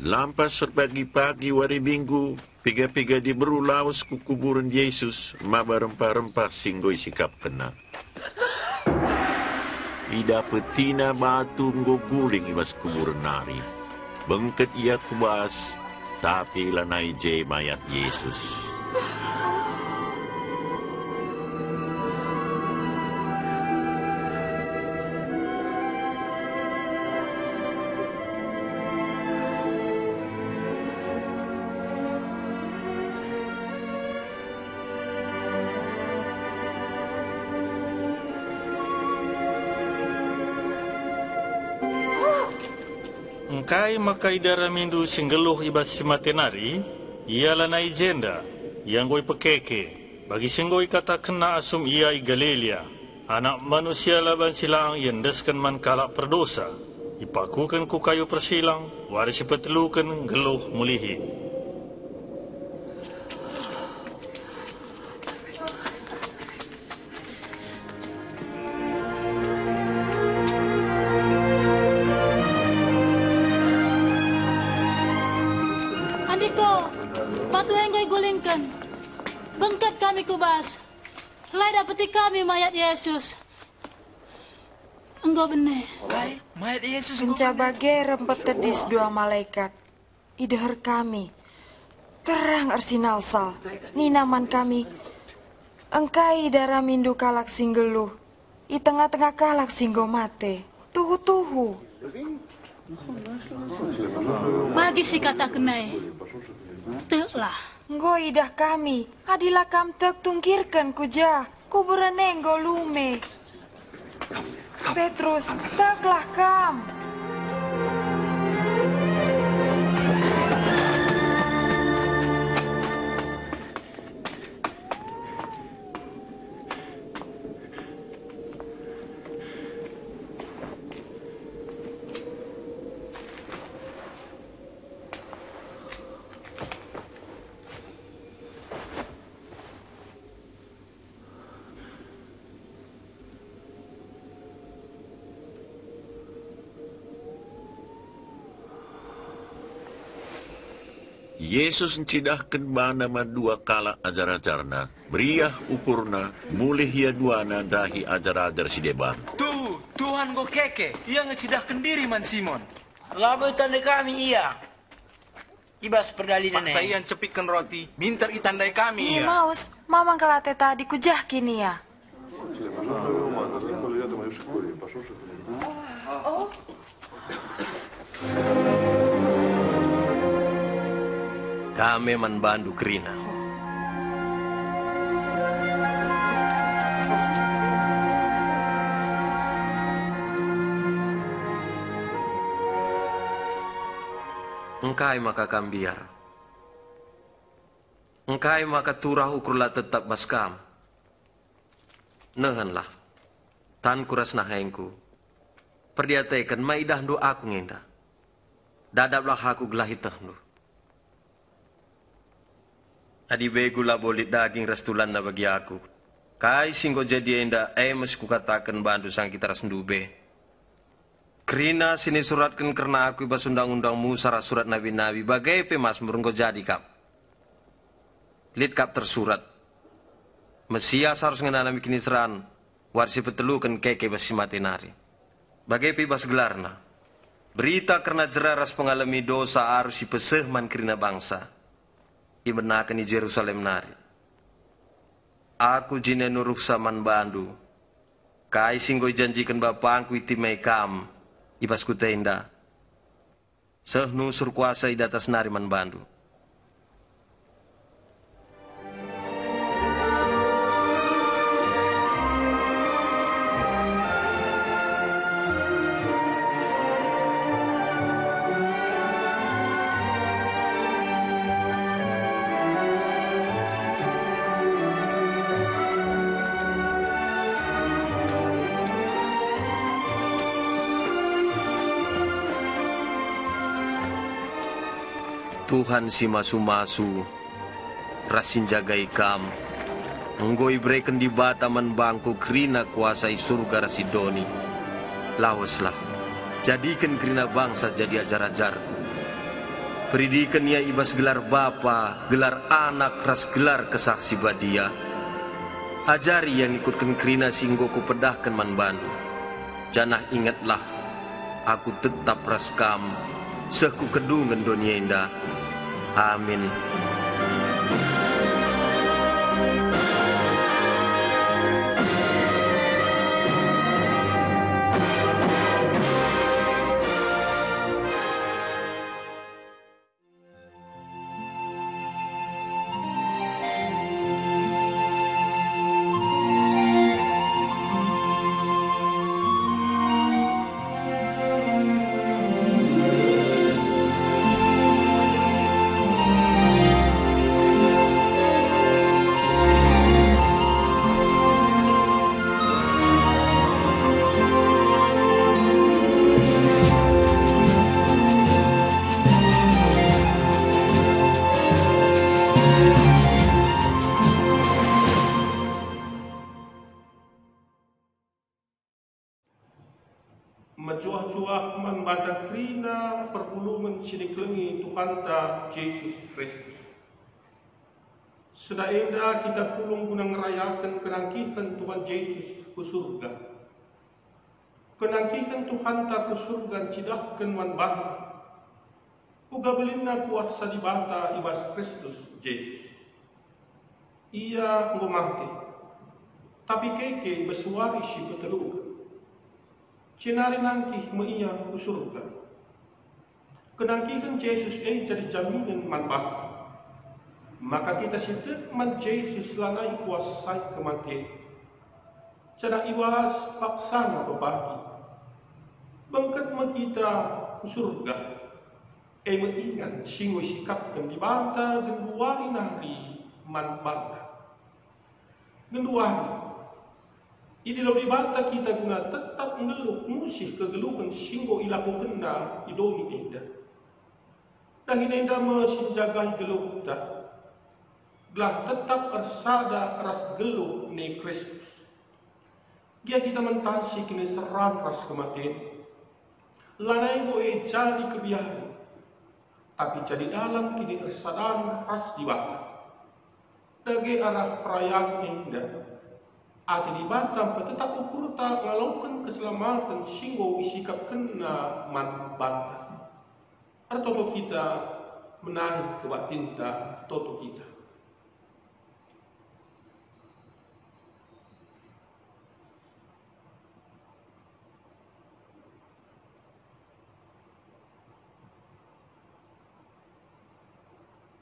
Lampas pagi-pagi wari minggu, piga-piga di berulawas ku kuburan Yesus, maba rempah-rempah singgoi sikap kena. Ida petina batu nggo guling ibas kuburan nari. Bengket ia kubas, tapi lanai je mayat Yesus. Engkai makai darah mindu singgeluh ibas simatenari, ialah na jenda, yang goi pekeke, bagi singgoi kata kena asum ia i Galilea, anak manusia laban silang yang deskan man kalak perdosa, ipakukan ku kayu persilang, waris petelukan geluh mulihi. Bengkat kami kubas. Lai dapati kami mayat Yesus. Engkau benar. Mayat Yesus. Pencabage rempet tedis dua malaikat. Idehar kami. Terang arsinal sal. Ninaman kami. Engkai darah mindu kalak singgeluh. I tengah-tengah kalak singgo mate. Tuhu-tuhu. Bagi si kata kenai. Teklah. Nggo idah kami, adilah kam tek tungkirkan kuja, kuburan nggo lume. Petrus, teklah kam. Yesus mencidahkan bana dua kala ajar-ajarna, beriah ukurna, mulih ia duana dahi ajar-ajar si deban. Tuhan go keke, ia ngecidahkan diri man Simon. Labo tanda kami iya. Ibas perdali nenek. Paksa ian cepikkan roti, minter itandai kami Iya iya. maus, mamang kelate tadi kujah kini ya. Kami manbandu kerina. Engkai maka kambiar. Engkai maka turah ukurlah tetap baskam. Nehenlah. Tan kuras nahengku. Perdiataikan maidah do aku ngenda. Dadaplah aku gelahi tehnu. Adi begula bolit daging restulan na bagi aku. Kai singgo jadi enda mesku katakan bandu sang kita rasendube. Kerina sini suratkan karena aku ibas undang-undang Musa surat nabi-nabi bagai pemas merenggo jadi kap. Lid kap tersurat. Mesias harus ngenanami kini seran. Warsi petelukan keke basi matenari. Bagai pibas gelarna. Berita karena jeraras pengalami dosa harus dipeseh man kerina bangsa. Ibenakan di Jerusalem nari. Aku jine nuruk saman bandu. Kai singgo janjikan bapangku itimai kam. Ibas ku tenda. Sehnu sur kuasa di atas nari man bandu. Tuhan si masu-masu, rasin jagai kam, enggoi breken di bataman bangku kerina kuasai surga rasidoni. Lawaslah, jadikan kerina bangsa jadi ajar-ajar. Peridikan ia ibas gelar Bapa, gelar Anak, ras gelar kesaksi badia. Ajari yang ikutkan kerina singgo ku pedahkan man bandu. Janah ingatlah, aku tetap ras kam, seku kedungan dunia indah. Amin. Majuah-juah man bata krina perpulungan siniklengi Tuhan ta Yesus Kristus. Sedaenda kita pulung guna ngerayakan kenangkihan Tuhan Yesus ke surga. Kenangkihan Tuhan ta ke surga cidahkan man bata. Uga belina kuasa di bata ibas Kristus Yesus. Ia ngomati, tapi keke bersuari si betelukan. Cenari nangkih meia ku surga. Kenangkihan Yesus jadi jaminan man bapa. Maka kita sitek man Yesus lanai kuasai kematian. Cana iwas paksana berbagi. Bangkat kita ku surga. Mengingat singgo sikapkan di banta dan buari nahri man banta. Genduari. Ini lo di banta kita guna tetap ngeluh musih kegeluhan singgo ilaku kena idoni enda. Dan ini enda mesin jagai geluh dah. Gelah tetap ersada ras geluh ni Kristus. Dia kita mentasi kini serat ras kematian. Lanai boe jadi kebiahan. Tapi jadi dalam kini ersadan ras di banta. Dagi arah perayaan enda. Ati di Batam tetap ukur tak ngalaukan keselamatan singgo isikap kena man bantah. Artoto kita menaik ke batinta toto kita.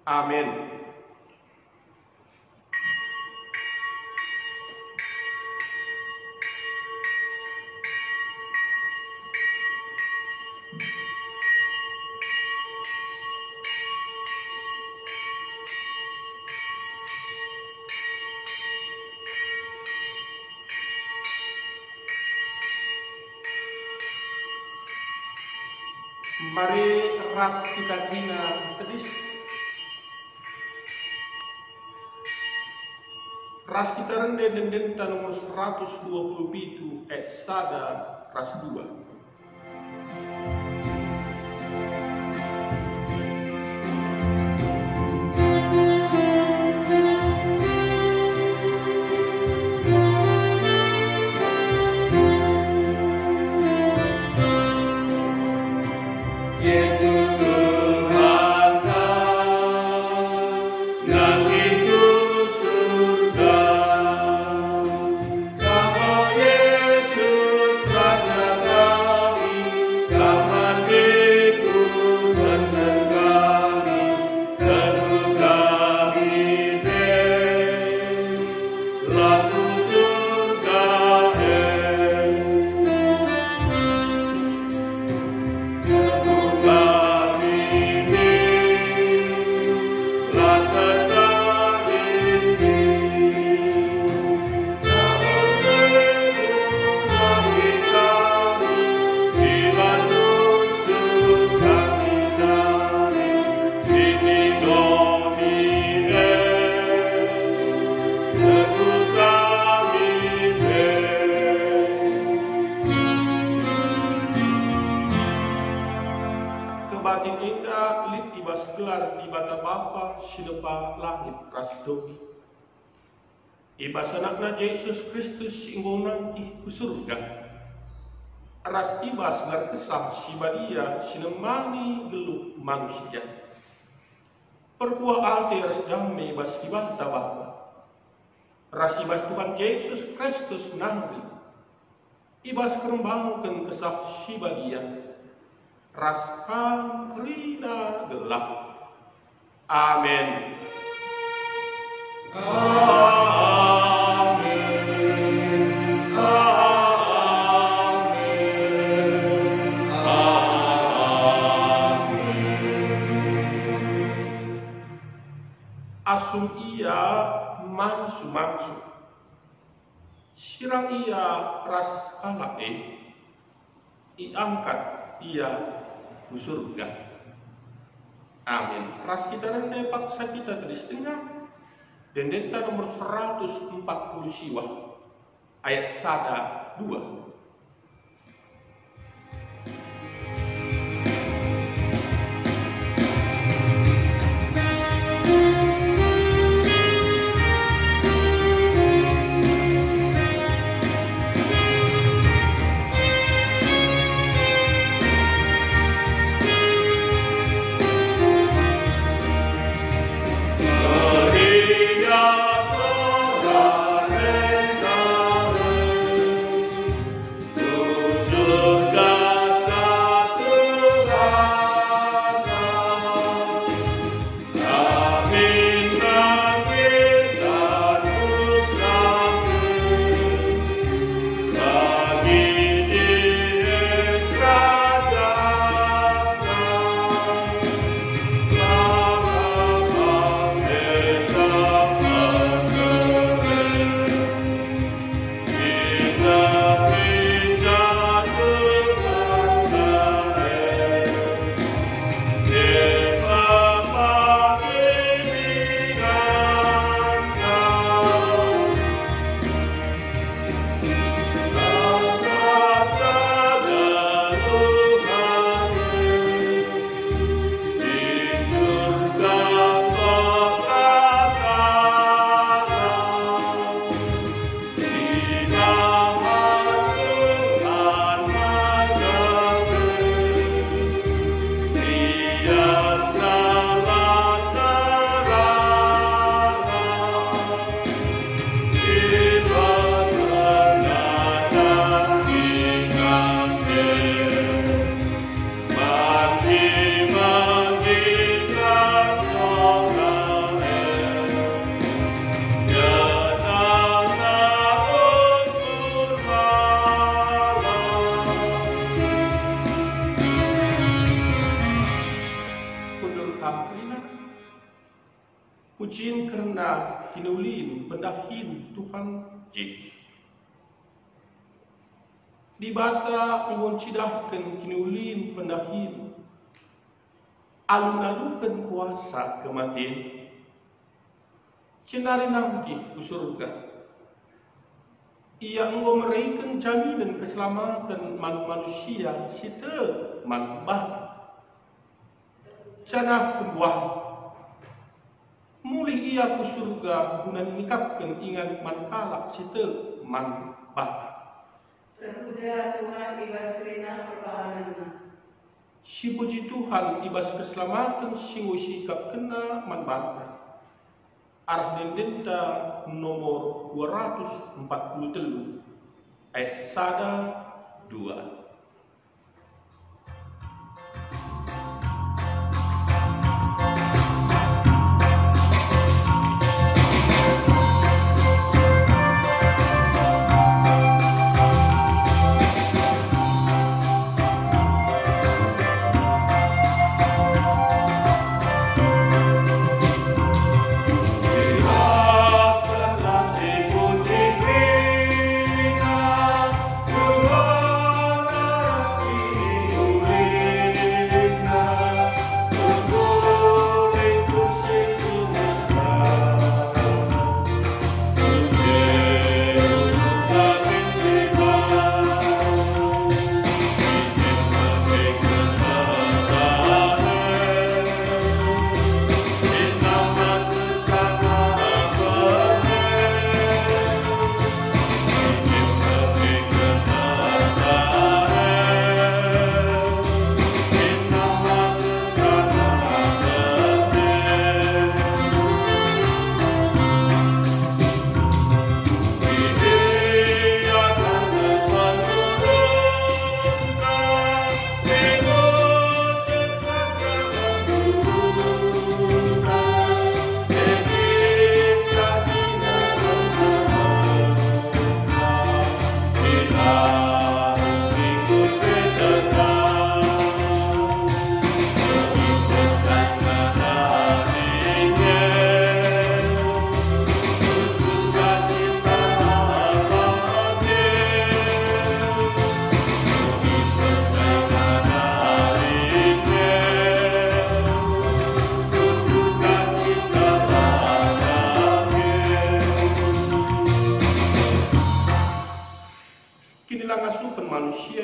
Amin. Mari ras kita kina tedis. Ras kita rende dendenta nomor 127 sada ras 2. Yesus Raja kear di bata Bapa sinepa langit ras dogi. Ibas anakna Yesus Kristus inggo nanti ku surga. Ras ibas ngar kesah si badia sinemani geluh manusia. Perkua alte ras damai ibas di bata Bapa. Ras ibas Tuhan Yesus Kristus nanti. Ibas kerembangkan kesah si badia. Raskan kerina gelap. Amin. Amin. Amin. Amin. Asum ia mansu-mansu. Sirang ia ras kalak iangkat ia ku surga. Amin. Ras kita rendah paksa kita tadi setengah. Dendeta nomor 140 siwa. Ayat 1-2. Pujian karena kinulin pendahin Tuhan Yesus. Di bata mengoncidahkan kinulin pendahin alun-alunkan kuasa kematian. Cenari nangkih ku surga. Ia engkau meraikan jaminan keselamatan manusia sita manbah. Canah kebuah. Mulih ia ku surga guna nikapkan ingat mankalak sita manbah. Terpuja Tuhan ibas kerina perbahanan. Si puji Tuhan ibas keselamatan singgu sikap kena manbah. Arah dendenta nomor 243 ayat 1-2.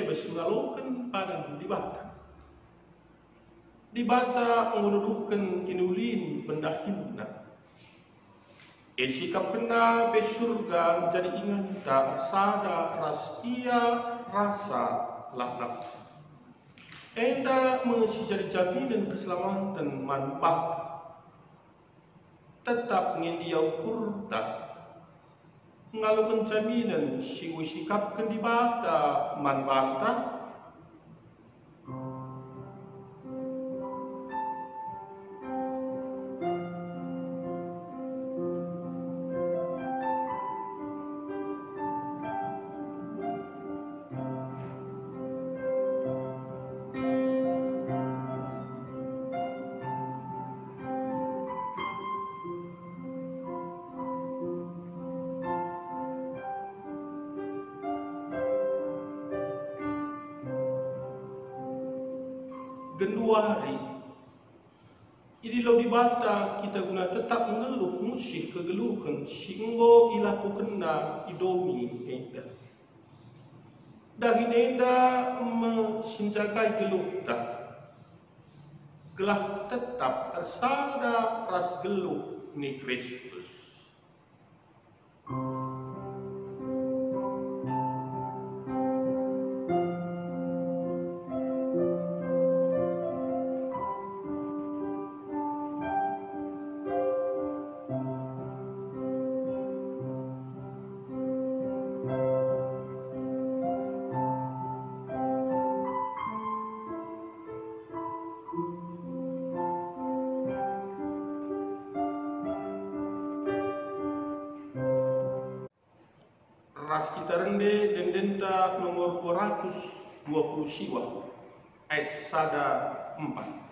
ibas mengalokan padan di bata. Di bata menguduhkan kinulin pendahilna. Sikap kena be surga jadi ingat tak sada ras ia rasa laknak. Enda mengisi jadi jaminan keselamatan manfaat. Tetap ingin dia ukur tak. Ngalukan jaminan sikap di bata manfaat. Genduari. Ini lo di bata kita guna tetap mengeluh musih kegeluhan singgo ilaku kena idomi enda. Daging enda mensinjagai geluh tak. Gelah tetap tersada ras geluh ni Kristus. Ras kita rende dan denta nomor 220 siwa ayat sada 4.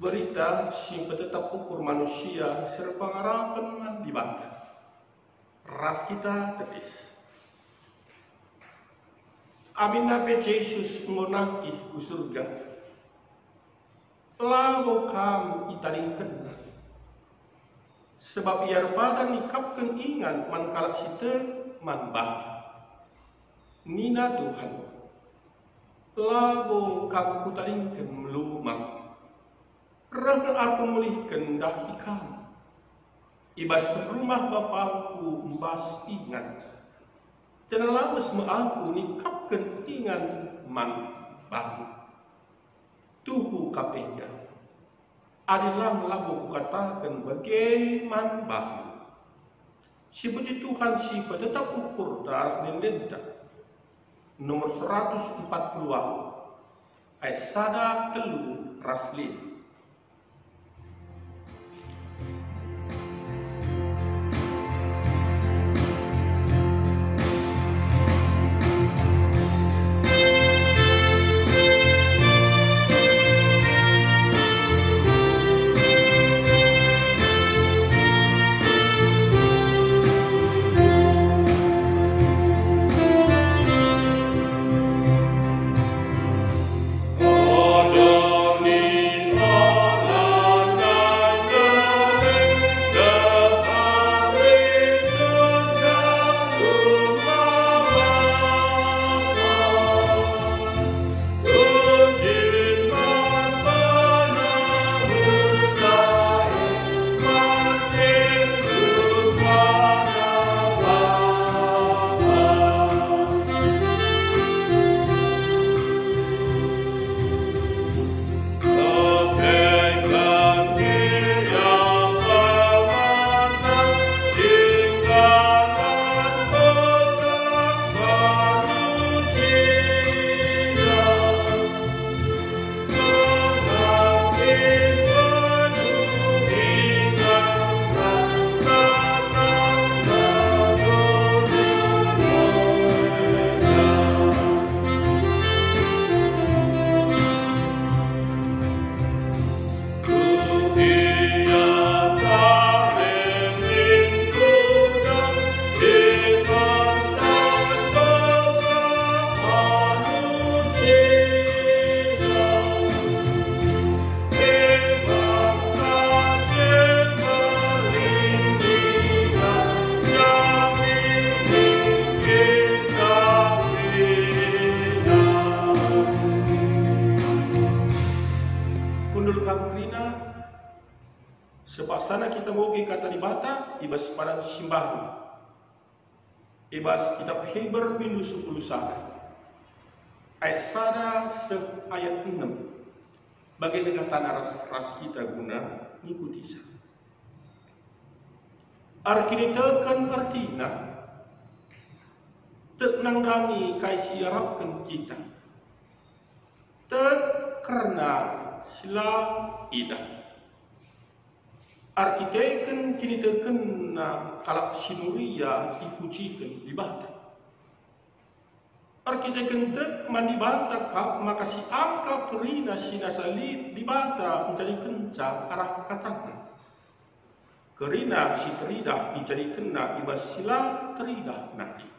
Berita si tetap ukur manusia serba harapan di bangsa. Ras kita tetis. Amin Nabi Yesus mengonaki ku surga. Lalu kam italingkan. Sebab ia badan ikapkan ingan man kalak site man bah. Nina Tuhan. Lalu kam kutalingkan melumang. Rana aku mulihkan dah ikam. Ibas rumah bapakku mbas ingat. Jangan lawas aku nikapkan ingat man baru. Tuhu kapenya. Adilah lagu kukatakan bagaimana baru. Si puji Tuhan si tetap ukur darah dan denda. Nomor 140 Ai sada telu raslin. Sepaksana kita ngoge kata di bata, ibas padang simbahu. Ibas kitab Heber bindu 10 sana. Ayat sada ayat 6. Bagaimana tanah ras kita guna ngikuti sa. Arkinitekan artina tek nangdangi kai siarapkan kita. Tek karena sila idah. Arkiteken kini teken na kalak sinuria ikuciken di bata. Arkiteken tek mandi bata kap maka si angka kerina sinasalit di bata menjadi kenca arah katakan. Kerina si teridah menjadi kena ibas sila teridah nanti.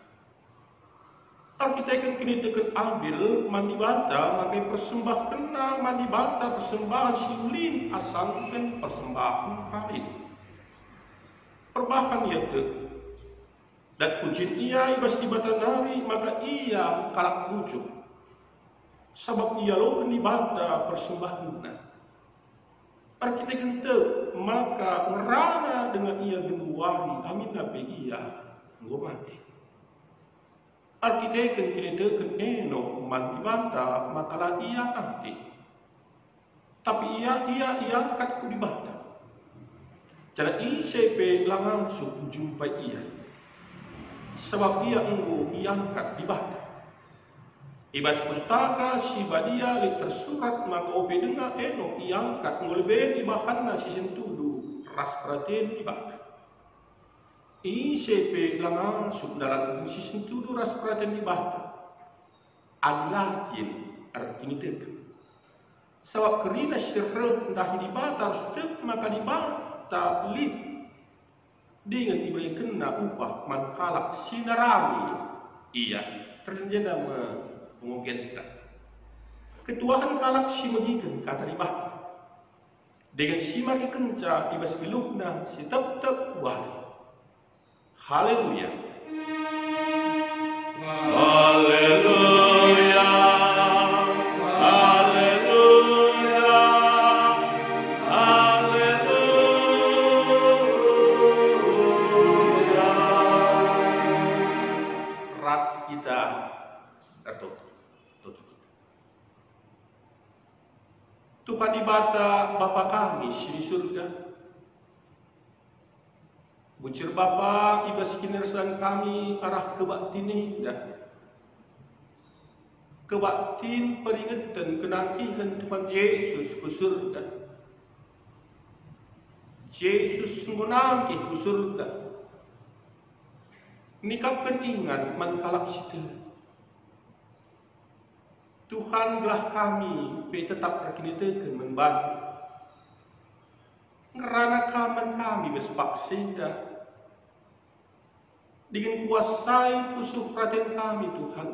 Arkiteken kini teken ambil mandi bata makai persembah kena mandi bata persembahan siulin asangkan persembahan kain. Perbahan ia tek. Dan ujin ia ibas di bata nari maka ia kalak bujuk. Sebab ia lokan di bata persembahan kena. Arkiteken tek maka ngerana dengan ia genuari amin nabi ia ngomati. Arkiteken kini teken enoh mandi bata makalah ia nanti. Tapi ia angkat ku di bata. Jadi ICP langsung jumpa ia. Sebab ia enggo iangkat di bata. Ibas pustaka si badia li tersurat maka ope dengar enoh iangkat ngoleben ibahanna si sentudu ras praten di bata. ICP langsung dalam sistem tuduh ras perhatian di bata adalah artinya tek. Sebab kerina syirah dah di bata harus tek maka di bata lip dengan diberi kena upah mangkalak sinarami iya terjadi mengungkit ketuahan kalak si megikan kata di bata dengan si maki kenca ibas bilukna si tep wari. Haleluya. Haleluya. Haleluya. Haleluya. Ras kita atau Tuhan di bata Bapa kami di surga. Bucir Bapa ibas kinersan kami arah kebatin ini dah. kebatin peringatan kenakihan Tuhan Yesus ke surga. Yesus menangkih ke surga. Nikap ingat mankalak situ. Tuhan belah kami, pe tetap perkinitekan membantu. Ngerana kaman kami bespak sehingga dengan kuasai pusuh perhatian kami Tuhan.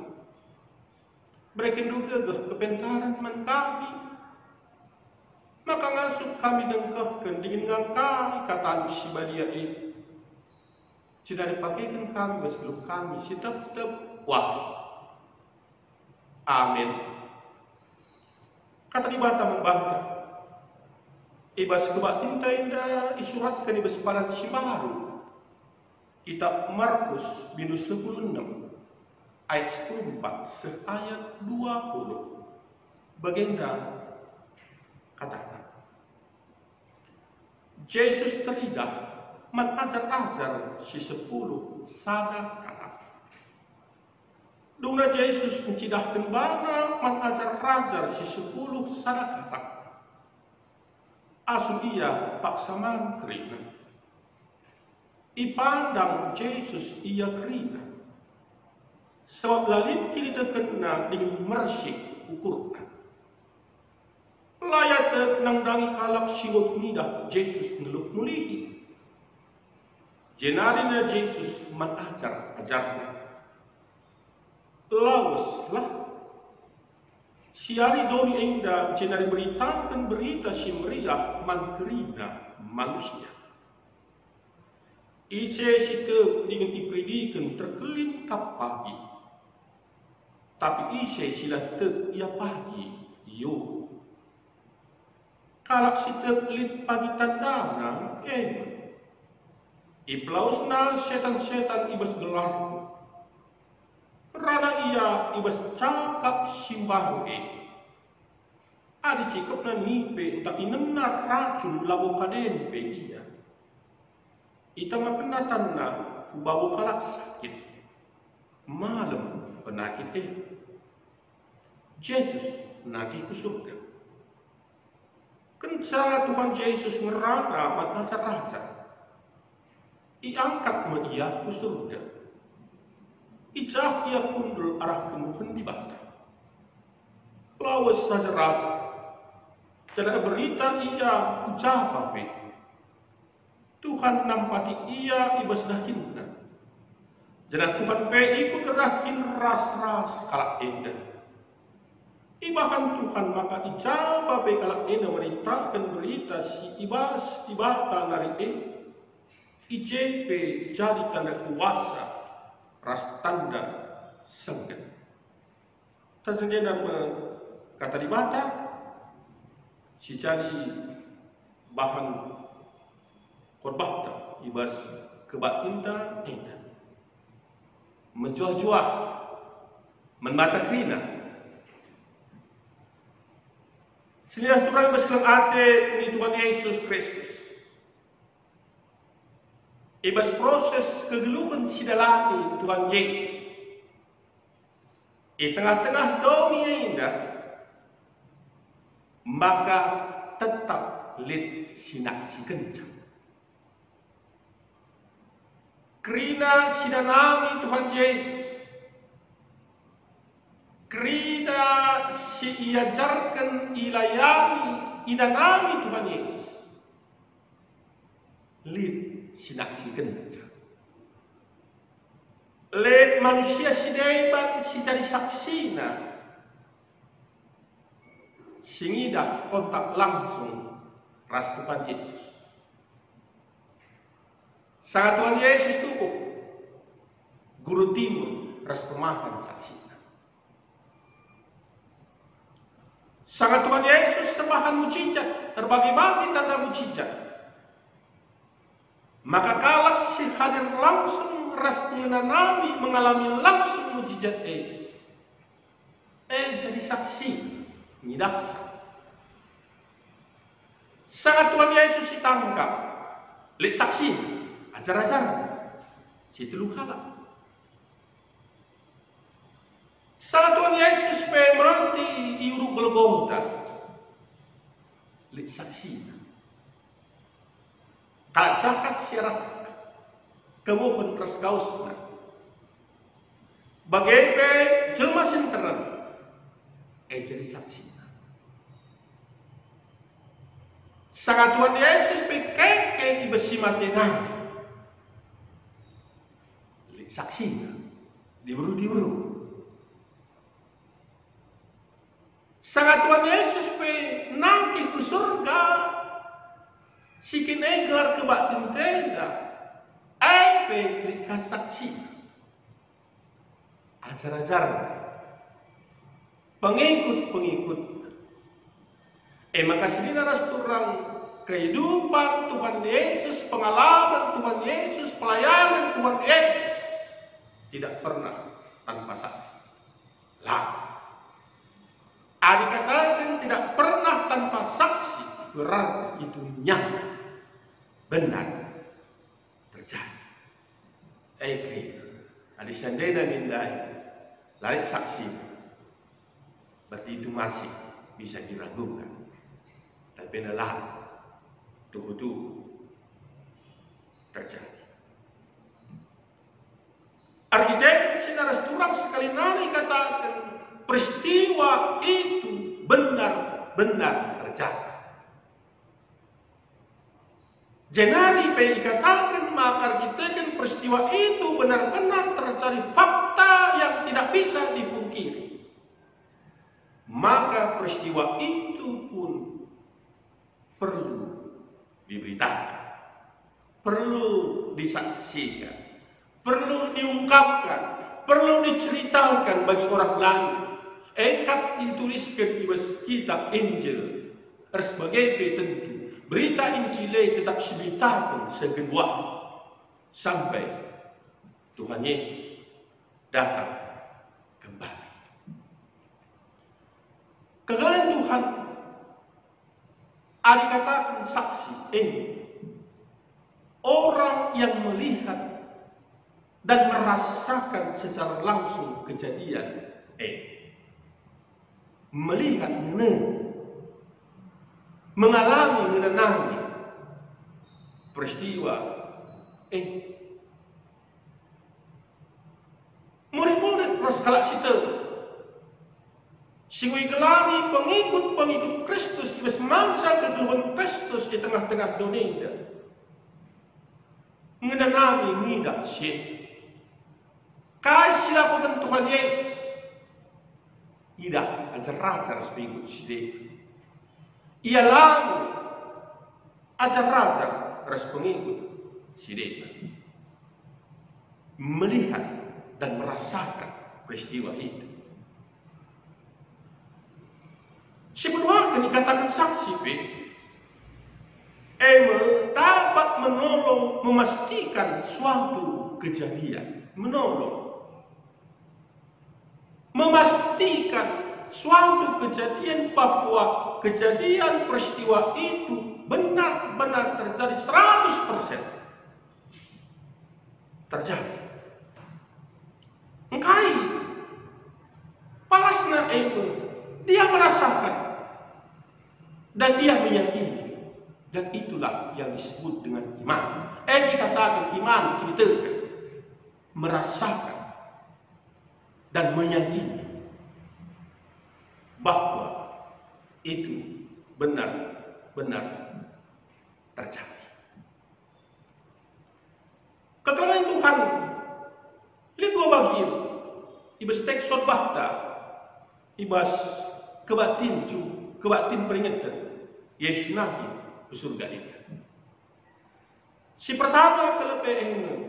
Mereka juga kebentaran man kami. Maka ngasup kami dengkahkan dengan ngangkai kataan sibadia ini. Tidak dipakaikan kami sebelum kami si tep-tep wah. Amin. Kata dibata membantah. Ibas kebatin indah isuratkan ibas palan si baru. Kitab Markus bindu 16 ayat 14 seayat 20. Baginda katakan. Yesus teridah mengajar-ajar si 10 sada kata. Dungna Yesus mencidahkan bana mengajar-ajar si 10 sada kata. Asu ia paksaman kerina. Ipandang Yesus ia kerina. Sebab lalit kini terkena dengan mersik ukuran. Layat nangdangi kalak siwot nidah Yesus ngeluh mulihi. Jenarina Yesus mengajar-ajarnya. Lawaslah. Siari doni enda jenari beritakan berita si meriah mangkerina manusia. Ice sitep dengan ipridikan terkelin kap pagi. Tapi ice sila tep ia pagi yo. Kalak sitep lit pagi tandana Iplausna setan-setan ibas gelar. Rana ia ibas cakap simbahu Adi cikap na nipe tak inemna racun labo kaden pe iya. Ita makenatan na kubabu kalak sakit. Malam penakit Yesus nagih ke surga. Kenca Tuhan Yesus ngerana mengajar-ajar. Iangkat ia ke surga. Ijah ia kundul arah kemuhan di bata. Lawas saja raja. Jadi berita ia ucap apa? Tuhan nampati ia ibas dahinna. Jadi Tuhan pe ikut rahin ras-ras kalak indah. Ibahan Tuhan maka ijab apa kalak indah merintahkan berita si ibas ibata nari IJP jadi tanda kuasa ras tanda senggan. Tersenggan kata di mata si jadi bahan khotbah ibas kebatinta indah menjuah-juah menmata krina sinilah turang ibas kelang ate ni Tuhan Yesus Kristus ibas proses kegeluhan sidalani Tuhan Yesus di tengah-tengah dunia indah maka tetap lit sinak si kencang. Kerina sinanami Tuhan Yesus. Kerina si iajarkan ilayani inanami Tuhan Yesus. Lit sinak si kencang. Lit manusia si debat si jadi saksina. Singidah kontak langsung ras Tuhan Yesus. Sangat Tuhan Yesus cukup guru timur ras pemakan saksina. Sangat Tuhan Yesus sembahan mujizat berbagai-bagai tanda mujizat. Maka kalak si hadir langsung ras mengenali mengalami langsung mujizat jadi saksi. Midaksa. Sangat Tuhan Yesus ditangkap. Lek saksi. Ajar-ajar. Si teluk halak. Sangat Tuhan Yesus pe Golgota. Lik saksi. Tak jahat syarat kemuhun praskausna. Bagai jelma sinteran jadi saksi. Sangat Tuhan Yesus pekeke di besi matena. Lik saksi. Diburu. Sangat Tuhan Yesus pe nangki ke surga. Sikin gelar kebatin tenda. Pe lika saksi. Ajar-ajar. Pengikut. Maka sedina turang kehidupan Tuhan Yesus, pengalaman Tuhan Yesus, pelayanan Tuhan Yesus tidak pernah tanpa saksi. Lah. Dikatakan tidak pernah tanpa saksi, berarti itu nyata, benar, terjadi. Ada sandena mindai, lain saksi, berarti itu masih bisa diragukan. Tapi adalah tuh terjadi. Arsitek sinar turang sekali nari katakan peristiwa itu benar-benar terjadi. Jenari dikatakan maka arsitek peristiwa itu benar-benar terjadi, fakta yang tidak bisa dipungkiri. Maka peristiwa itu pun perlu diberitakan, perlu disaksikan, perlu diungkapkan, perlu diceritakan bagi orang lain. Engkap dituliskan di kitab Injil sebagai tentu berita Injil tetap diberitakan segenua sampai Tuhan Yesus datang kembali. Kegelaran Tuhan dikatakan saksi ini orang yang melihat dan merasakan secara langsung kejadian melihat mengalami mengenali peristiwa murid-murid naskala situ singui gelari pengikut Kristus di semasa ketuhan Kristus di tengah-tengah dunia mengenali ngidak syed kai silakukan Tuhan Yesus tidak ajar-ajar sepinggut syed ia lalu ajar-ajar ras pengikut syed melihat dan merasakan peristiwa itu. Sebelum dikatakan saksi dapat menolong memastikan suatu kejadian, memastikan suatu kejadian bahwa kejadian peristiwa itu benar-benar terjadi 100% terjadi. Engkai palasna dia merasakan dan dia meyakini, dan itulah yang disebut dengan iman. Dikatakan iman kita merasakan dan meyakini bahwa itu benar-benar terjadi. Keterangan Tuhan lihat bagi ibas tek sotbahta ibas kebatin peringatan Yesus Nabi ke surga itu. Si pertama kelebihan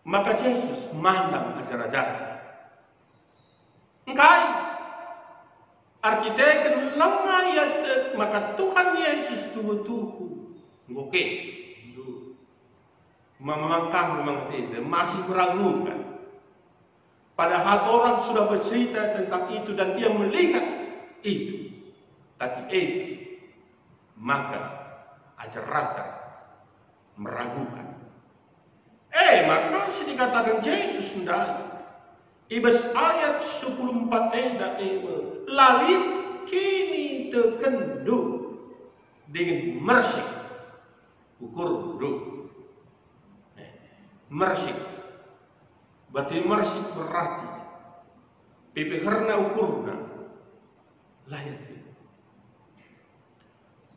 maka Yesus mandang ajar-ajar. Engkai artitek lemah ya maka Tuhan Yesus tuhu oke memangkang memang tidak masih meragukan. Padahal orang sudah bercerita tentang itu dan dia melihat itu, tapi maka ajar-ajar meragukan. Maka dikatakan Yesus sendiri Ibas ayat 14 enda lalit kini terkendu dengan mersik ukur do. Mersik berarti mersik berarti pipi karena ukurna lain.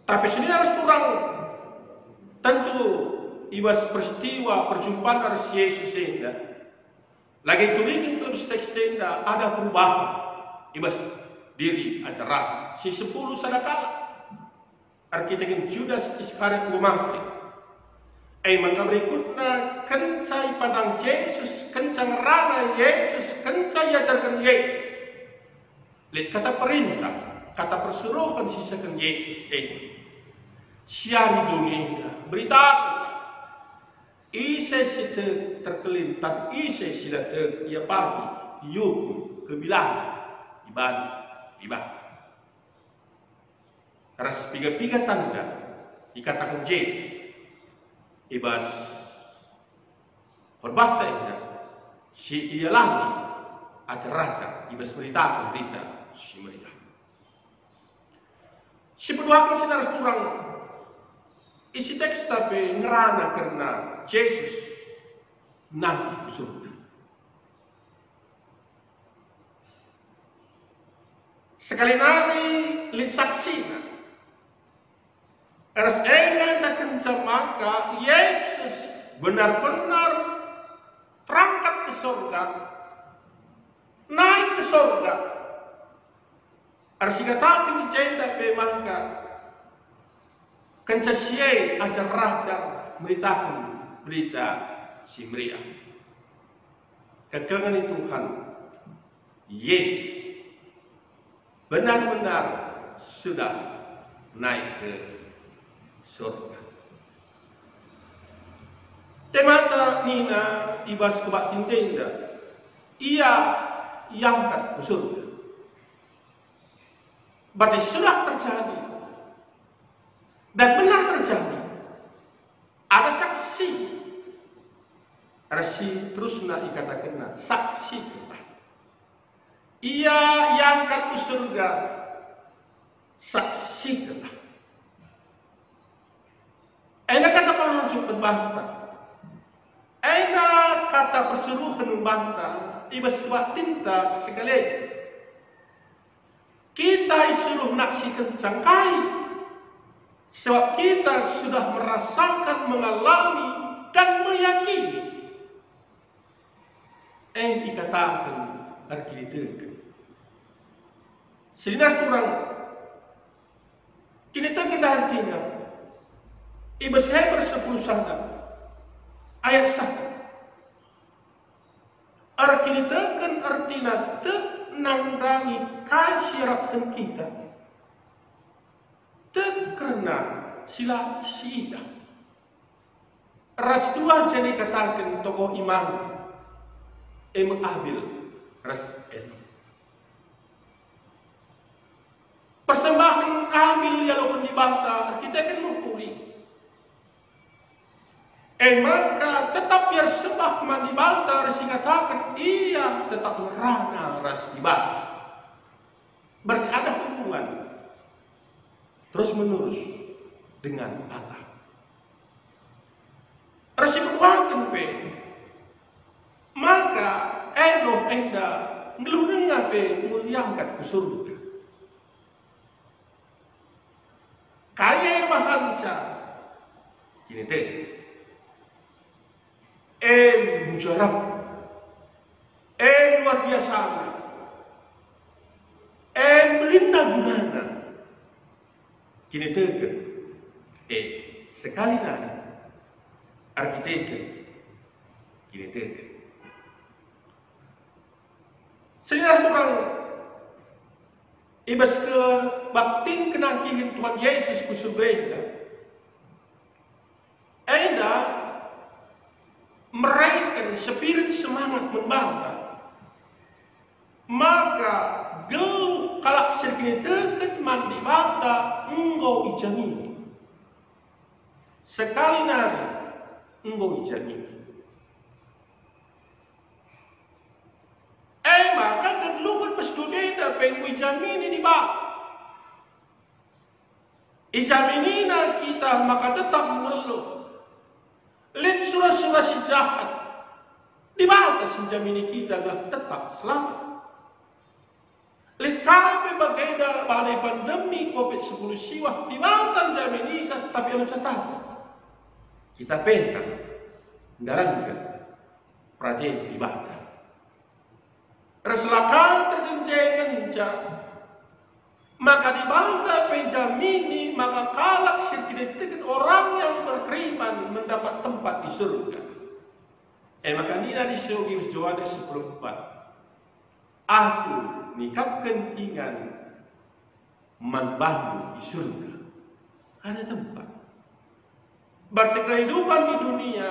Tapi sini harus kurang tentu ibas peristiwa perjumpaan harus Yesus enda. Lagi tulikin dalam teks tenda ada perubahan ibas diri acara si 10 sadakala arkitek Judas Iskariot gumampe maka berikutnya kencai padang Yesus kencang rana Yesus kencai ajarkan Yesus lihat kata perintah kata persuruhan sisakan Yesus siari dunia beritakan Ise sida terkelintar, ise sida ia pagi, yuk kebilang, ibadah. Ras piga-piga tanda dikatakan Yesus, ibas horbatnya si ia lami ajar-ajar ibas berita si mereka. Si berdoakan saudara kurang isi teks tapi ngerana karena Yesus nabi surga. Sekali nari lid saksina. Eras engan tak kencang maka Yesus benar-benar terangkat ke surga, naik ke surga. Eras dikatakan jenda maka kencasiai ajar-ajar beritakan berita si meriah. Kekelengan Tuhan Yesus benar-benar sudah naik ke surga. Temata nina ibas kebak tenda ia yangkat ke surga. Berarti sudah terjadi dan benar terjadi. Ada saksi. Rasi terusna dikatakan saksi. Ia yangkat ke surga. Saksi. Enak kata penunjuk berbantah. Enak kata persuruhan membantah. Ibas kebak tinta sekali. Kita disuruh naksikan cangkai. Sebab kita sudah merasakan, mengalami dan meyakini. Dikatakan arkitekan. Selinas kurang. Kini tekan artinya. Ibas Heber 10 sana. Ayat 1. Arkitekan artinya tek nandangi kasirapkan kita. Karena sila sida. Ras dua jadi katakan tokoh imam mengambil ras el. Persembahan ambil dialog dibantah kita kan mukuli. Maka tetap biar sembah man dibantah ras dikatakan ia tetap merana ras dibantah. Berarti ada hubungan terus menerus dengan Allah. Rasi berwakan pe, maka Enoch enda ngelunenga pe muliangkat ke surga. Kaya mahanca, kini teh, mujarab, luar biasa, melinda gunana. Kini tega, sekali nari arkitek kini tega. Sehingga orang ibas ke bakting kenangkihin Tuhan Yesus ku surga. Enda meraihkan spirit semangat membangga. Maka geluh kalak serkini teken mandi bata engkau ijamini. Sekali nari engkau ijamini. na pengui jamini di bawah. Ijaminina kita maka tetap mengeluh. Lihat surah-surah si jahat. Di bawah si jamini kita adalah tetap selamat. Lihat kami bagaimana badai pandemi COVID-19 siwah di bawah jamini tapi yang catatan. Kita pentak dalam perhatian di bawah. Reselakal terjenjengan maka dibantah penjamini, maka kalak sedikit orang yang beriman mendapat tempat di surga. Maka nina di surga Yohanes 10:4. Aku nikapkan ingan manbahu di surga. Ada tempat. Berarti kehidupan di dunia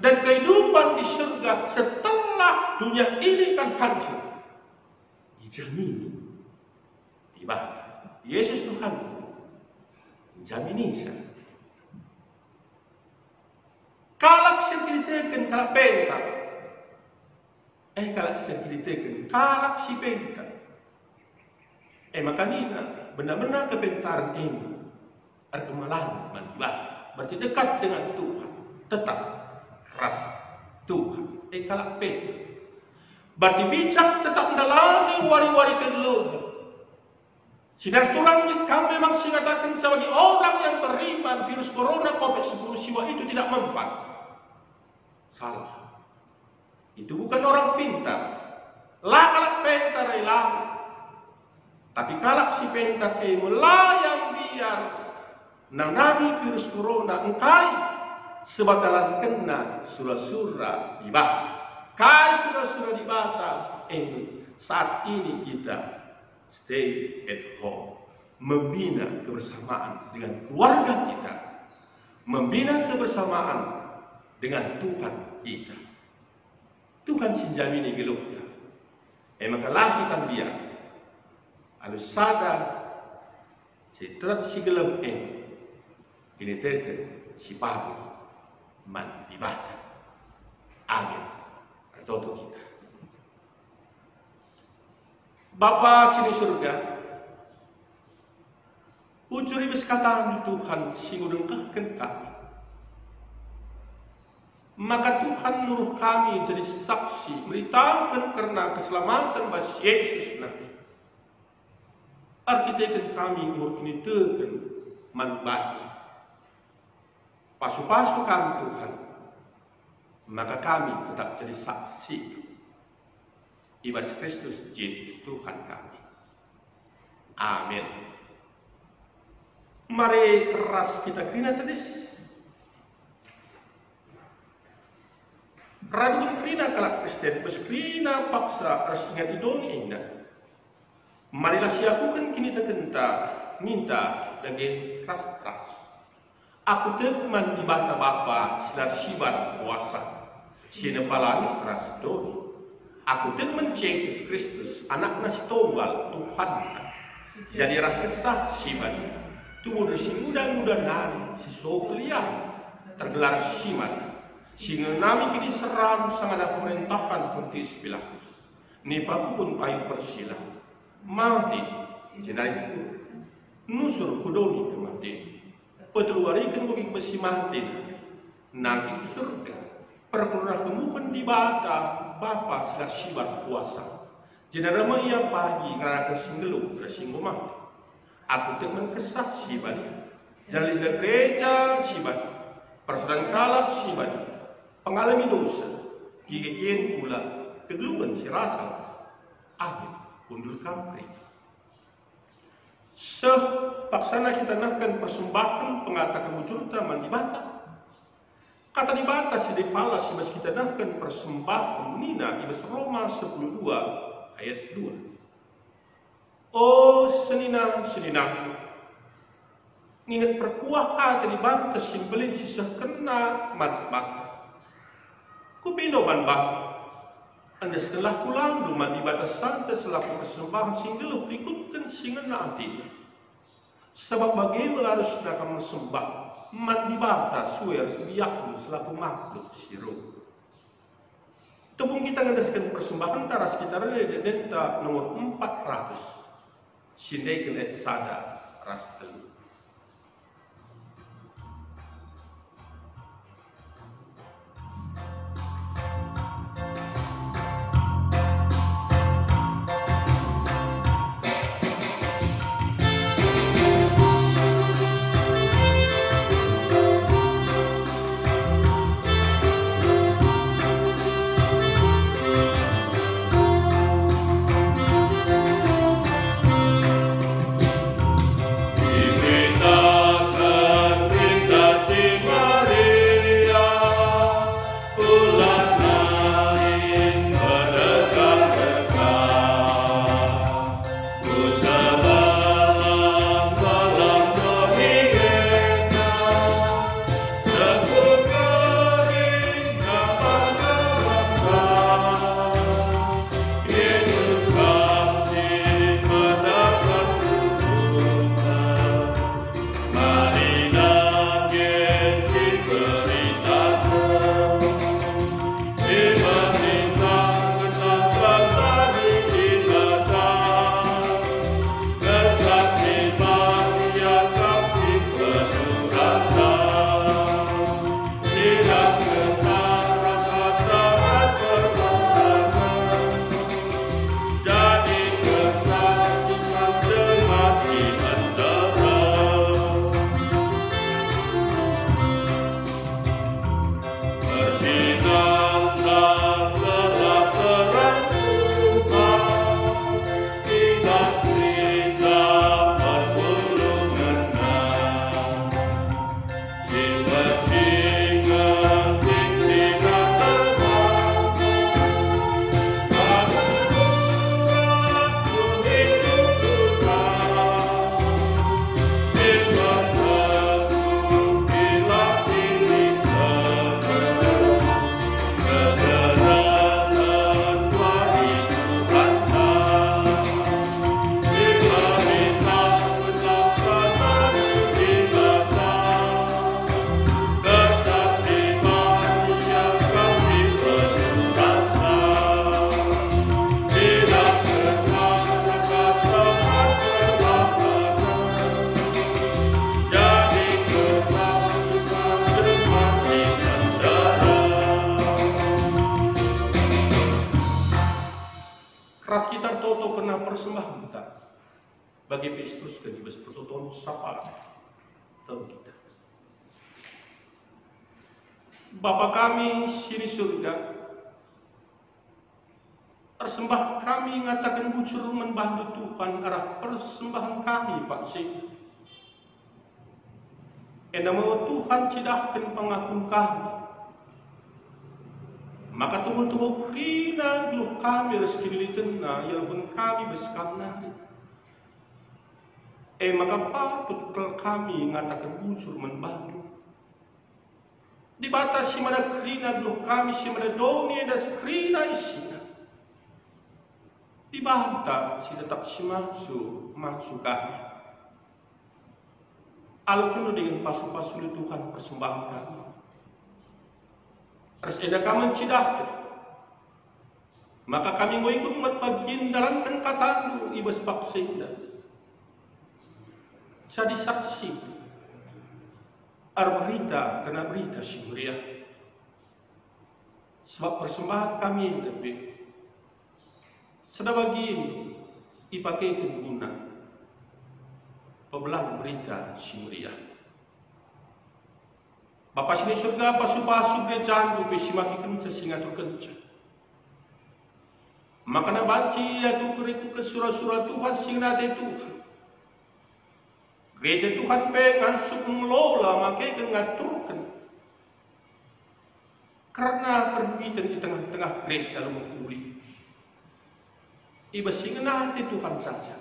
dan kehidupan di surga setelah dunia ini kan hancur. Dijamini. Dibantah. Yesus Tuhan jamini saya. Kalak sekilitekan kalak pentak. Kalak sekilitekan kalak si pentak. Maka nina benar-benar kepentaran ini kemalangan manibah. Berarti dekat dengan Tuhan. Tetap rasa Tuhan. Kalak pentak. Berarti bijak tetap mendalami wari-wari kegeluhan. Sinar tulang kami memang mengatakan sebagai orang yang beriman virus corona COVID-19 siwa itu tidak mempan. Salah. Itu bukan orang pintar. Kalak pintar hilang. Tapi kalak si pintar melayang biar nanani virus corona engkai sebatalan kena surah-surah di bawah. Kai surah-surah di bawah saat ini kita stay at home, membina kebersamaan dengan keluarga kita, membina kebersamaan dengan Tuhan kita. Tuhan sinjamini gelukta. Maka lagi kan dia harus sadar si tetap si gelap ini terken si pabu man dibata. Amin. Berdoa kita. Bapa sini surga, ujuri berkata Tuhan singudengkahkan kami. Maka Tuhan nuruh kami jadi saksi beritahukan karena keselamatan bagi Yesus Nabi. Artikan kami murkinitekan manbati. Pasu-pasu kami Tuhan. Maka kami tetap jadi saksi. Ibas Kristus Yesus Tuhan kami. Amin. Mari ras kita kena tadis. Radun kena kalak Kristen, bes kena paksa ras ingat idoni indah. Marilah siakukan kini terkenta minta daging ras. Aku teman di bata bapa sinar sibar puasa. Sina palangit ras doni. Aku teman Yesus Kristus, anak nasi tunggal Tuhan. Jadi rakesah siman. Tumur si muda-muda nari, si soklian, tergelar siman. Sehingga nami kini seram sangat ada pemerintahan Pontius Pilatus. Nipaku pun kayu persila. Mati, jenai pun. Nusur kudoni kematian. Petluarikan bagi besi mati. Nanti ke surga. Perkeluar kemukan di bata. Bapa sudah sibar puasa. Jadi ramai ia pagi kerana kesinggelu kersinggu mati. Aku teman kesah sibar. Jali gereja sibar. Persaudaraan kalap sibar. Pengalami dosa. Gigian pula kegeluhan si rasa. Amin. Undul kamkri. Paksana kita nakkan persembahan pengatakan wujudnya mandi bata. Kata di batas di pala si mas kita nakkan persembahan nina ibas Roma 10:2 ayat 2. Oh seninang ingat perkuah ada di batas simbelin sisa kena mat. Kupino man bah. Anda setelah pulang rumah di batas santai selaku persembahan singgeluh ikutkan singa nanti. Sebab bagaimana harus nakam sembah. Mandi bata suer biakun selaku makhluk siru. Tepung kita ngedaskan persembahan taras kita denta nomor 400. Sindai kena sadar ras telu. Ras kita toto kena persembah kita bagi Kristus ke dibes pertutuan safar tahu kita. Bapa kami sini surga, persembah kami ngatakan bujur membantu Tuhan arah persembahan kami Pak Sing. Enamo Tuhan cidahkan pengakun kami. Maka tunggu-tunggu krina geluh kami rezeki kena yang pun kami beskam nari. Maka patut kami ngatakan bujur membantu. Dibatasi mana krina geluh kami si mana doni dan krina isina. Dibantah si tetap si masuk kami. Alu kena dengan pasu-pasu Tuhan persembahan kami. Terus ada kami cidahkan. Maka kami mau ikut bagian dalam kata-kata ibas paksinda. Jadi saksi. Berita kena berita si mulia. Sebab persembahan kami lebih. Sudah bagian dipakai guna. Pebelang berita si mulia. Bapa sini surga pasu-pasu dia jandu besi maki kenca singa tu kenca. Maka na banci ya tu kuriku ke surah-surah Tuhan singa de Tuhan. Gereja Tuhan pengan suk mengelola makai kan ngaturkan. Karena perbuatan di tengah-tengah gereja lu menghuli. Iba singa nanti Tuhan saja.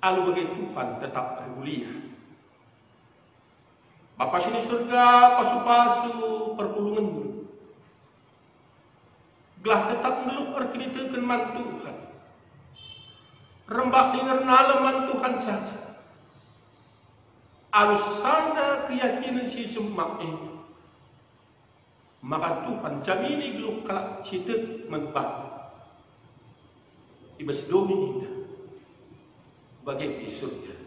Alu bagi Tuhan tetap bermulia. Bapa sini surga pasu-pasu perpulungan. Gelah tetap ngeluh erkiniteun man Tuhan. Rembak dengar nalaman Tuhan saja. Alus sada keyakinan si semak ini. Maka Tuhan jamini geluh kalak citek menbak. Ibas domini. bagi di surga.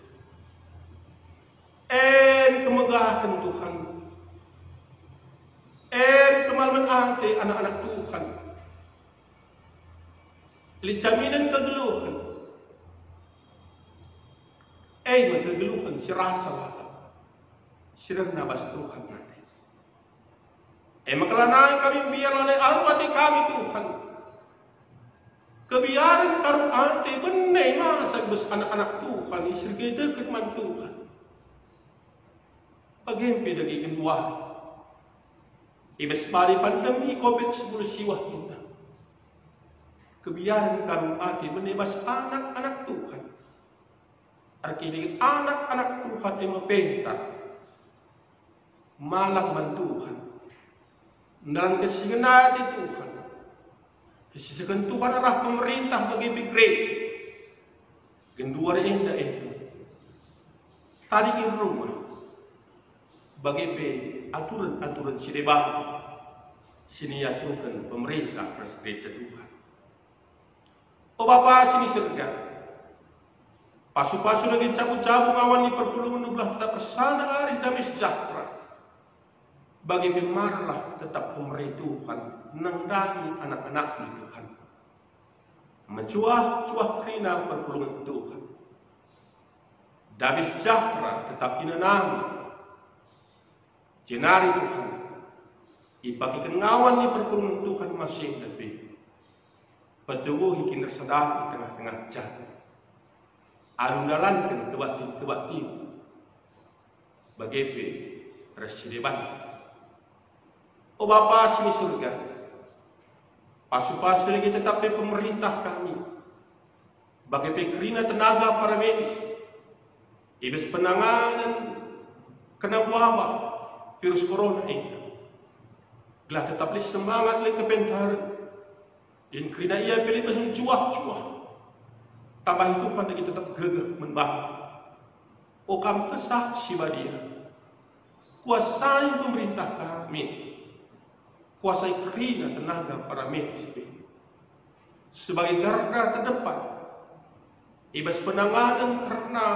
Kemegahan Tuhan, kemalaman ante anak-anak Tuhan, jaminan kegeluhan, kegeluhan si rasa lapa, si nabas Tuhan nanti. Makalanai kami biarlah arwati kami Tuhan. Kebiaran karun ante benai masa bes anak-anak Tuhan, istri kita firman Tuhan. Pagempi dagi genduah. Ibas pari pandemi COVID-19 siwah kita. Kebiaran karun ante benai bas anak-anak Tuhan. Artinya anak-anak Tuhan yang membentak. Malang man Tuhan. Dan kesingan hati Tuhan. Kesisikan Tuhan arah pemerintah bagi gereja. Genduar indah itu. Tadi di rumah. Bagi aturan-aturan sidebah. Sini aturkan pemerintah ras gereja Tuhan. Oh Bapa sini surga. Pasu-pasu lagi cabut-cabut awan di perpulungan nublah tetap bersana hari damai sejahtera. Bagi memarlah tetap pemerintah Tuhan, nangdangi anak-anak Tuhan. Mencuah-cuah kerina perpulungan Tuhan. Damai sejahtera tetap inanami. Jenari Tuhan. Ibagi kengawan di perpulungan Tuhan masing lebih. Petubuh hikin tersedar di tengah-tengah jalan. Arundalankan kebakti-kebakti. Bagi Resideban. Oh Bapa sini surga, pasu-pasu lagi tetap di pemerintah kami, bagi pekerina tenaga para medis, ibis penanganan kena wabah virus corona ini, gelah tetap li semangat li kepentaran, dan kerina ia pilih pasang cuah-cuah, tambah itu kan lagi tetap gegah membahas. Oh kami kesah sibadia, kuasai pemerintah kami. Kuasai kerina tenaga para medis sebagai garda terdepan ibas penanganan karena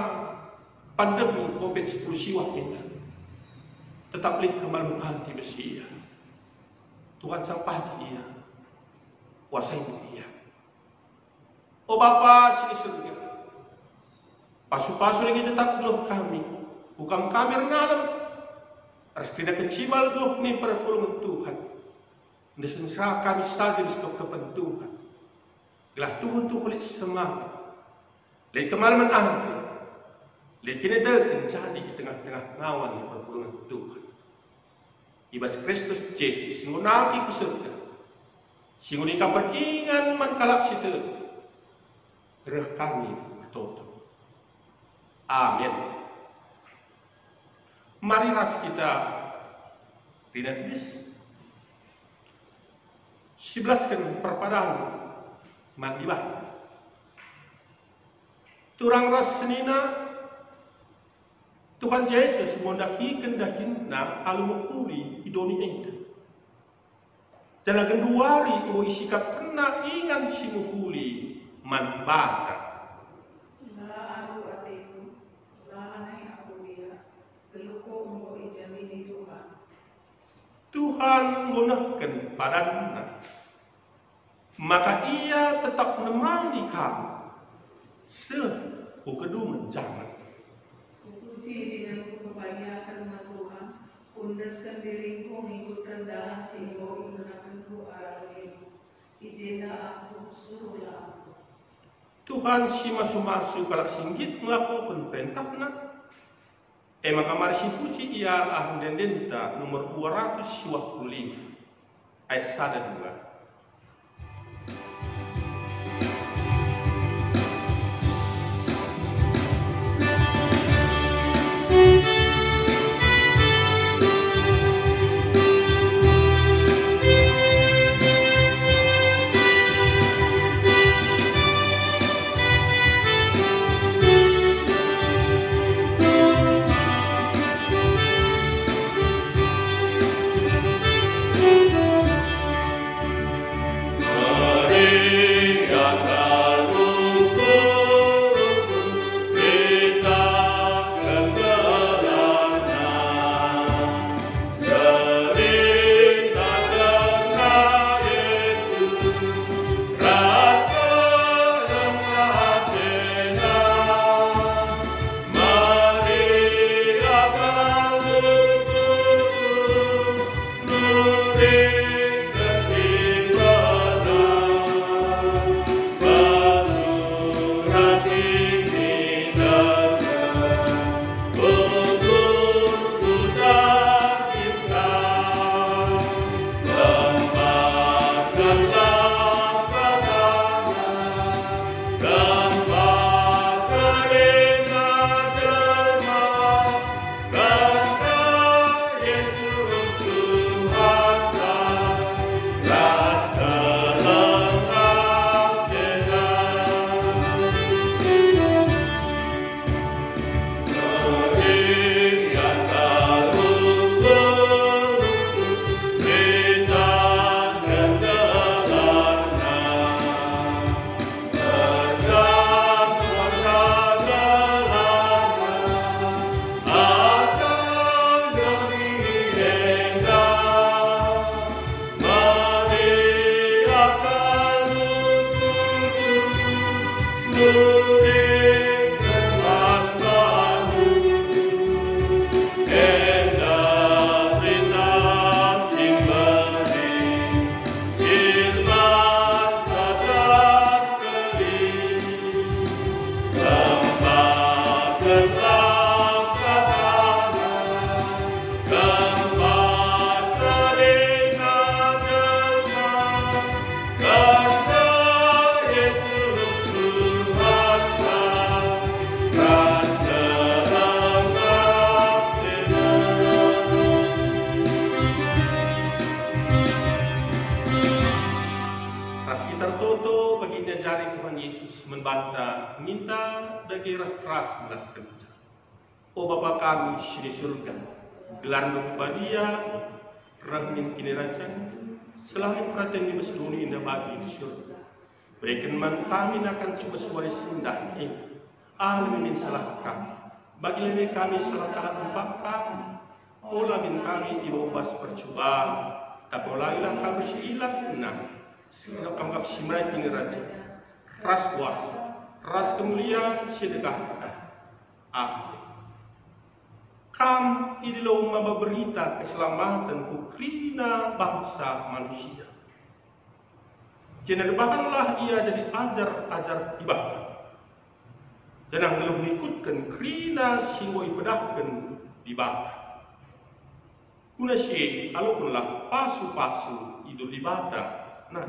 pandemi COVID-19 siwah ini tetap link kemaluan hati besia Tuhan sampai dia kuasai dia. Oh Bapa sini surga, pasu-pasu lagi tetap geluh kami bukan kami renalem harus tidak kecimal geluh ni perpulungan Tuhan. Nesensra kami saja di kepen Tuhan. Gelah Tuhan tu kulit semangat. Lagi kemalaman anti. Lagi kini terjadi di tengah-tengah ngawan di perpulungan Tuhan. Ibas Kristus Yesus singgung naki ke surga. Singgung dikapan ingan mankalak situ. Gerah kami bertoto. Amin. Mari ras kita tidak tulis. 11 kan perpadaan mandibah. Turang ras senina Tuhan Yesus mondaki kendahinna alumukuli idoni enda. Jalan kenduari o isikap kena ingan simukuli manbata. La aku atiku, la anai aku dia, geluko umbo ijamini Tuhan. Tuhan menggunakan padanya, maka ia tetap menemani kamu sehukedungan zaman. Puji dengan kebanyakan Tuhan, undaskan diriku mengikutkan dalam singgo gunakanku arahin, izinlah aku suruhlah aku. Tuhan si masu-masu kalak singgit melakukan perintahnya. Maka mari si puji ialah dendenta nomor 225 ayat 1-2. Tertutup bagi jari Tuhan Yesus membantah, minta dagi ras-ras belas kerja. O Bapa kami di surga, gelar dia, rahmin kini rajan, selain perhatian di mesduni indah bagi di surga. Berikan man kami akan coba suara sindah ini, alamin salah kami, bagi lebih kami salah kalah tempat kami, olamin kami ibobas percobaan, tak bolehlah kami siilah nah. Sehingga kamu simrai kini raja, ras kuasa, ras kemuliaan sedekah. Amin. Kam idilau berita keselamatan kukrina bangsa manusia. Jenerbahanlah ia jadi ajar ibadah. Jangan belum mengikutkan krina singoi pedahkan ibadah. Guna si alukunlah pasu-pasu idul ibadah. Nah,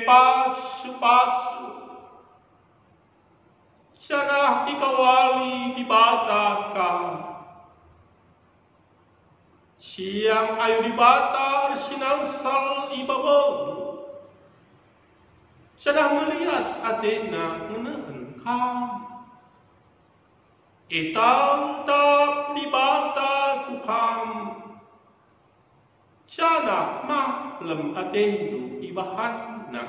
pasu-pasu, sana ikawali dibatakan, siang ayo dibatar sinangsal ibabong, sana melias atena menehengkan, itang tak dibata kukam. Sana maklum atendu ibahana.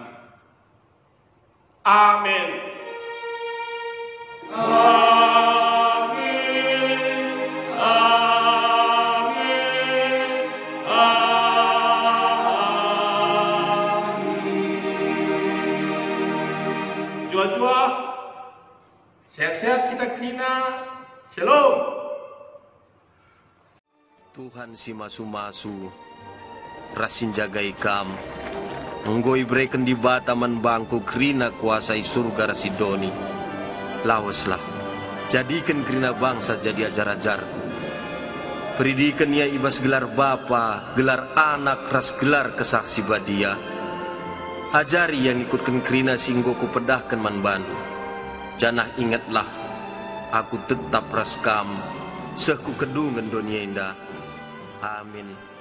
Amin. Amin. Amin. Amin. Jua-jua, sehat-sehat kita kena. Shalom. Tuhan si masu-masu rasin jagai kam enggoi breken di bataman bangku krina kuasai surga rasidoni lawaslah jadikan krina bangsa jadi ajar-ajar peridikan ia ibas gelar bapa gelar anak ras gelar kesaksi badia ajari yang ikutkan krina singgo ku pedahkan man bandu janah ingatlah aku tetap ras kam seku kedungan dunia indah amin.